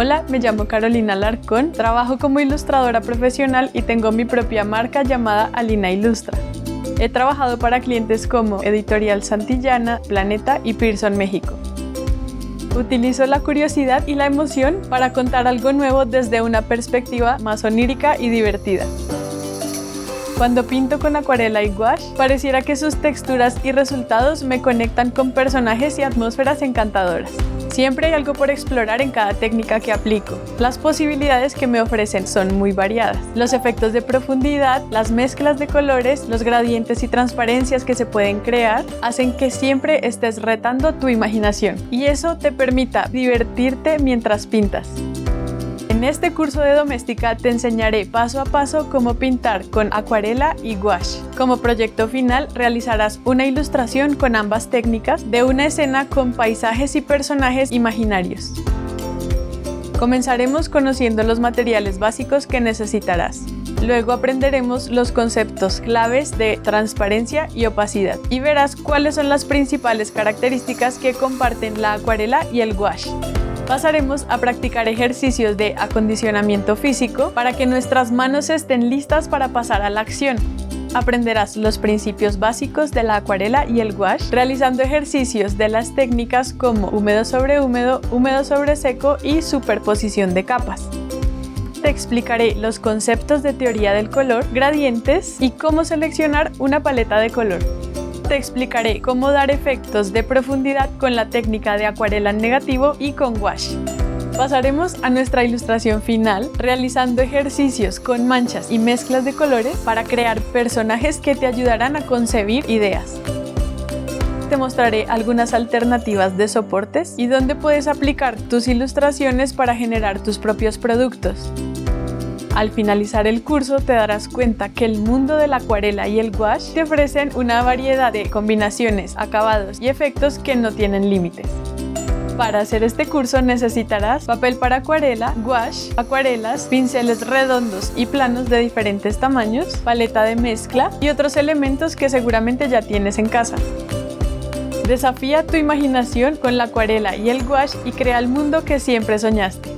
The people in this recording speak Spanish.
Hola, me llamo Carolina Alarcón, trabajo como ilustradora profesional y tengo mi propia marca llamada Alina Ilustra. He trabajado para clientes como Editorial Santillana, Planeta y Pearson México. Utilizo la curiosidad y la emoción para contar algo nuevo desde una perspectiva más onírica y divertida. Cuando pinto con acuarela y gouache, pareciera que sus texturas y resultados me conectan con personajes y atmósferas encantadoras. Siempre hay algo por explorar en cada técnica que aplico. Las posibilidades que me ofrecen son muy variadas. Los efectos de profundidad, las mezclas de colores, los gradientes y transparencias que se pueden crear, hacen que siempre estés retando tu imaginación y eso te permita divertirte mientras pintas. En este curso de doméstica te enseñaré paso a paso cómo pintar con acuarela y gouache. Como proyecto final realizarás una ilustración con ambas técnicas de una escena con paisajes y personajes imaginarios. Comenzaremos conociendo los materiales básicos que necesitarás. Luego aprenderemos los conceptos claves de transparencia y opacidad y verás cuáles son las principales características que comparten la acuarela y el gouache. Pasaremos a practicar ejercicios de acondicionamiento físico para que nuestras manos estén listas para pasar a la acción. Aprenderás los principios básicos de la acuarela y el gouache, realizando ejercicios de las técnicas como húmedo sobre seco y superposición de capas. Te explicaré los conceptos de teoría del color, gradientes y cómo seleccionar una paleta de color. Te explicaré cómo dar efectos de profundidad con la técnica de acuarela en negativo y con gouache. Pasaremos a nuestra ilustración final, realizando ejercicios con manchas y mezclas de colores para crear personajes que te ayudarán a concebir ideas. Te mostraré algunas alternativas de soportes y dónde puedes aplicar tus ilustraciones para generar tus propios productos. Al finalizar el curso te darás cuenta que el mundo de la acuarela y el gouache te ofrecen una variedad de combinaciones, acabados y efectos que no tienen límites. Para hacer este curso necesitarás papel para acuarela, gouache, acuarelas, pinceles redondos y planos de diferentes tamaños, paleta de mezcla y otros elementos que seguramente ya tienes en casa. Desafía tu imaginación con la acuarela y el gouache y crea el mundo que siempre soñaste.